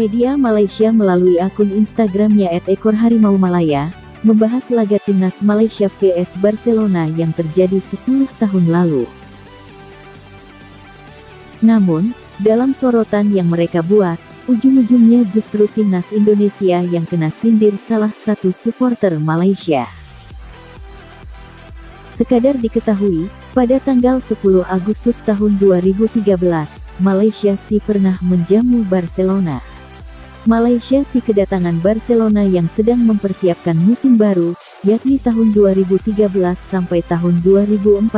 Media Malaysia melalui akun Instagramnya @ekorharimaumalaya membahas laga timnas Malaysia vs Barcelona yang terjadi 10 tahun lalu. Namun, dalam sorotan yang mereka buat, ujung-ujungnya justru timnas Indonesia yang kena sindir salah satu supporter Malaysia. Sekadar diketahui, pada tanggal 10 Agustus tahun 2013, Malaysia pernah menjamu Barcelona. Malaysia kedatangan Barcelona yang sedang mempersiapkan musim baru, yakni tahun 2013 sampai tahun 2014.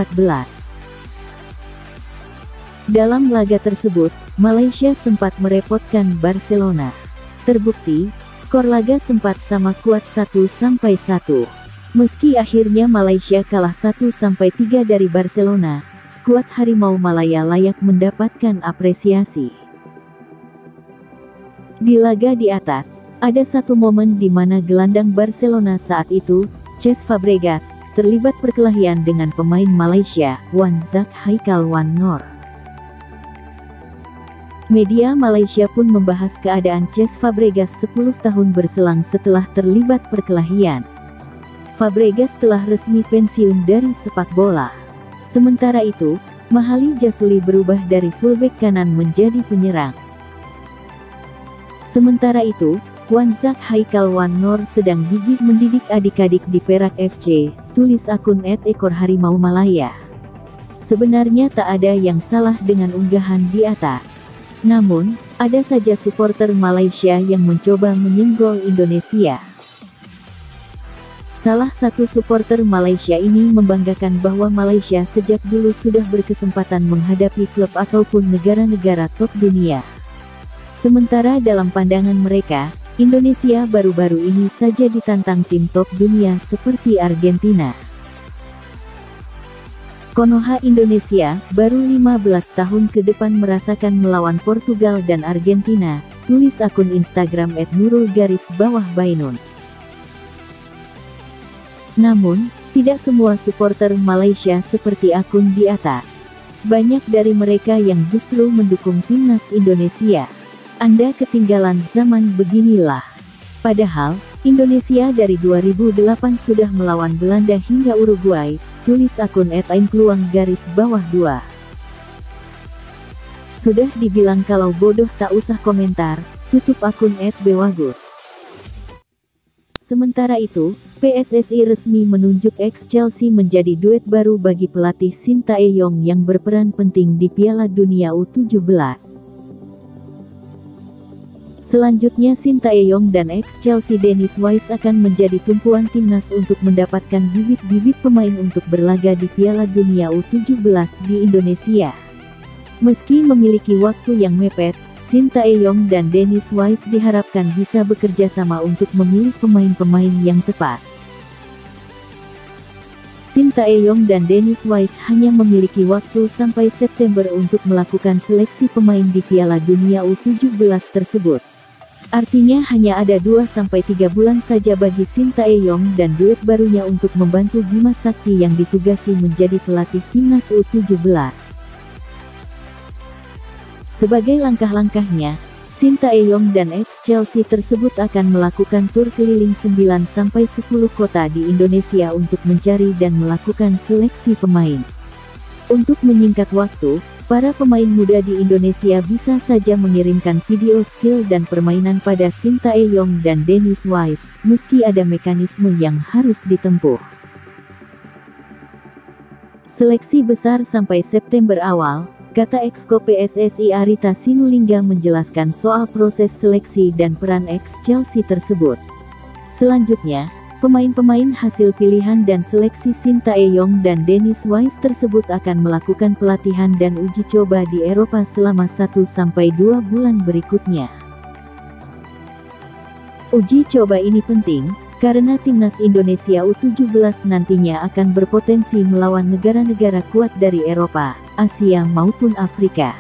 Dalam laga tersebut, Malaysia sempat merepotkan Barcelona. Terbukti, skor laga sempat sama kuat 1-1. Meski akhirnya Malaysia kalah 1-3 dari Barcelona, skuad Harimau Malaya layak mendapatkan apresiasi. Di laga di atas, ada satu momen di mana gelandang Barcelona saat itu, Cesc Fabregas, terlibat perkelahian dengan pemain Malaysia, Wan Zak Haikal Wan Noor. Media Malaysia pun membahas keadaan Cesc Fabregas 10 tahun berselang setelah terlibat perkelahian. Fabregas telah resmi pensiun dari sepak bola. Sementara itu, Mahali Jasuli berubah dari fullback kanan menjadi penyerang. Sementara itu, Wan Zak Haikal Wan Noor sedang gigih mendidik adik-adik di Perak FC, tulis akun @ekorharimaumalaya. Sebenarnya tak ada yang salah dengan unggahan di atas. Namun, ada saja supporter Malaysia yang mencoba menyenggol Indonesia. Salah satu supporter Malaysia ini membanggakan bahwa Malaysia sejak dulu sudah berkesempatan menghadapi klub ataupun negara-negara top dunia. Sementara dalam pandangan mereka, Indonesia baru-baru ini saja ditantang tim top dunia seperti Argentina. Konoha Indonesia baru 15 tahun ke depan merasakan melawan Portugal dan Argentina, tulis akun Instagram @nurul_bainun. Namun, tidak semua supporter Malaysia seperti akun di atas. Banyak dari mereka yang justru mendukung timnas Indonesia. Anda ketinggalan zaman beginilah. Padahal, Indonesia dari 2008 sudah melawan Belanda hingga Uruguay, tulis akun @aimkluang_2. Sudah dibilang kalau bodoh tak usah komentar, tutup akun @bewagus. Sementara itu, PSSI resmi menunjuk ex-Chelsea menjadi duet baru bagi pelatih Shin Tae-yong yang berperan penting di Piala Dunia U17. Selanjutnya Shin Tae-yong dan ex-Chelsea Dennis Wise akan menjadi tumpuan timnas untuk mendapatkan bibit-bibit pemain untuk berlaga di Piala Dunia U17 di Indonesia. Meski memiliki waktu yang mepet, Shin Tae-yong dan Dennis Wise diharapkan bisa bekerja sama untuk memilih pemain-pemain yang tepat. Shin Tae-yong dan Dennis Wise hanya memiliki waktu sampai September untuk melakukan seleksi pemain di Piala Dunia U17 tersebut. Artinya hanya ada 2-3 bulan saja bagi Shin Tae-yong dan duet barunya untuk membantu Bima Sakti yang ditugasi menjadi pelatih timnas U17. Sebagai langkah-langkahnya, Shin Tae-yong dan ex-Chelsea tersebut akan melakukan tur keliling 9-10 kota di Indonesia untuk mencari dan melakukan seleksi pemain. Untuk menyingkat waktu, para pemain muda di Indonesia bisa saja mengirimkan video skill dan permainan pada Shin Tae-yong dan Dennis Wise, meski ada mekanisme yang harus ditempuh. Seleksi besar sampai September awal, kata Exco PSSI Arita Sinulinga menjelaskan soal proses seleksi dan peran ex-Chelsea tersebut. Selanjutnya, pemain-pemain hasil pilihan dan seleksi Shin Tae-yong dan Dennis Wise tersebut akan melakukan pelatihan dan uji coba di Eropa selama 1-2 bulan berikutnya. Uji coba ini penting, karena timnas Indonesia U17 nantinya akan berpotensi melawan negara-negara kuat dari Eropa, Asia maupun Afrika.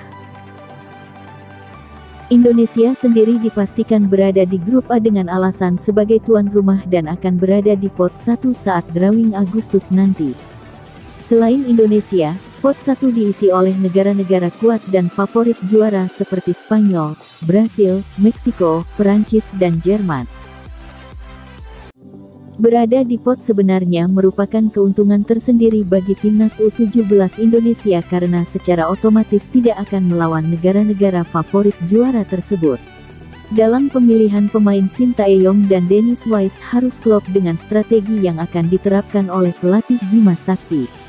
Indonesia sendiri dipastikan berada di grup A dengan alasan sebagai tuan rumah dan akan berada di pot 1 saat drawing Agustus nanti. Selain Indonesia, Pot 1 diisi oleh negara-negara kuat dan favorit juara seperti Spanyol, Brasil, Meksiko, Perancis dan Jerman. Berada di pot sebenarnya merupakan keuntungan tersendiri bagi timnas U17 Indonesia karena secara otomatis tidak akan melawan negara-negara favorit juara tersebut. Dalam pemilihan pemain, Sintayong dan Dennis Wise harus klop dengan strategi yang akan diterapkan oleh pelatih Bima Sakti.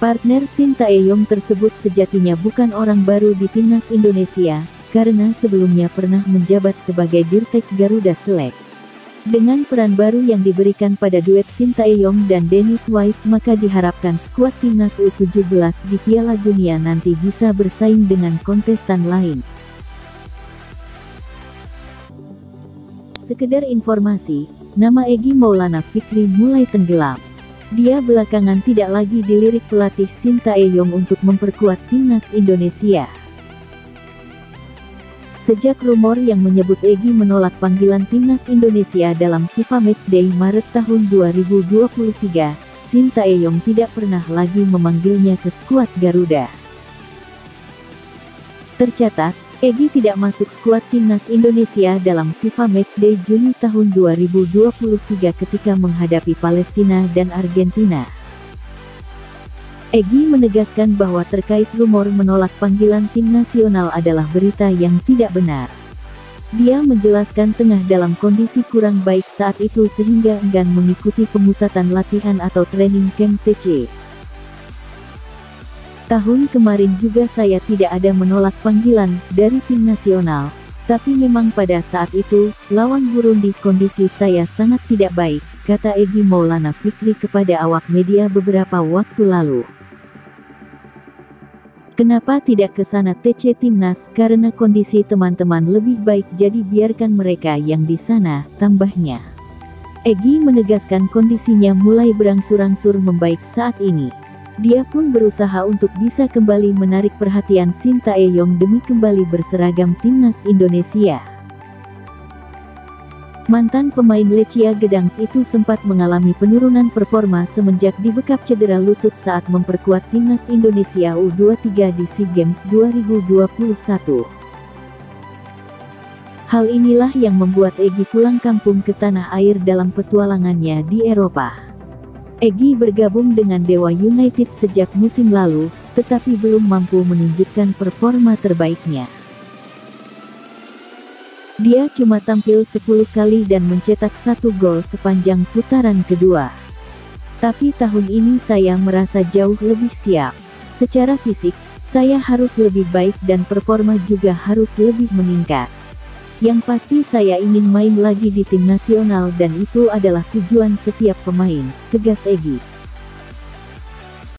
Partner Sintayong tersebut sejatinya bukan orang baru di timnas Indonesia, karena sebelumnya pernah menjabat sebagai Dirtek Garuda Select. Dengan peran baru yang diberikan pada duet Sintayong dan Dennis Wise, maka diharapkan skuad timnas U17 di Piala Dunia nanti bisa bersaing dengan kontestan lain. Sekedar informasi, nama Egy Maulana Fikri mulai tenggelam. Dia belakangan tidak lagi dilirik pelatih Sintayong untuk memperkuat timnas Indonesia. Sejak rumor yang menyebut Egy menolak panggilan timnas Indonesia dalam FIFA Matchday Maret tahun 2023, Sintayong tidak pernah lagi memanggilnya ke skuad Garuda. Tercatat, Egy tidak masuk skuad timnas Indonesia dalam FIFA Matchday Juni tahun 2023 ketika menghadapi Palestina dan Argentina. Egy menegaskan bahwa terkait rumor menolak panggilan tim nasional adalah berita yang tidak benar. Dia menjelaskan tengah dalam kondisi kurang baik saat itu sehingga enggan mengikuti pemusatan latihan atau training camp TC. Tahun kemarin juga saya tidak ada menolak panggilan dari tim nasional, tapi memang pada saat itu, lawan Burundi kondisi saya sangat tidak baik, kata Egy Maulana Fikri kepada awak media beberapa waktu lalu. Kenapa tidak ke sana TC Timnas? Karena kondisi teman-teman lebih baik, jadi biarkan mereka yang di sana, tambahnya. Egy menegaskan kondisinya mulai berangsur-angsur membaik saat ini. Dia pun berusaha untuk bisa kembali menarik perhatian Sintayong demi kembali berseragam timnas Indonesia. Mantan pemain Lechia Gdansk itu sempat mengalami penurunan performa semenjak dibekap cedera lutut saat memperkuat timnas Indonesia U23 di SEA Games 2021. Hal inilah yang membuat Egy pulang kampung ke tanah air dalam petualangannya di Eropa. Egy bergabung dengan Dewa United sejak musim lalu, tetapi belum mampu menunjukkan performa terbaiknya. Dia cuma tampil 10 kali dan mencetak 1 gol sepanjang putaran kedua. Tapi tahun ini saya merasa jauh lebih siap. Secara fisik, saya harus lebih baik dan performa juga harus lebih meningkat. Yang pasti saya ingin main lagi di tim nasional dan itu adalah tujuan setiap pemain, tegas Egy.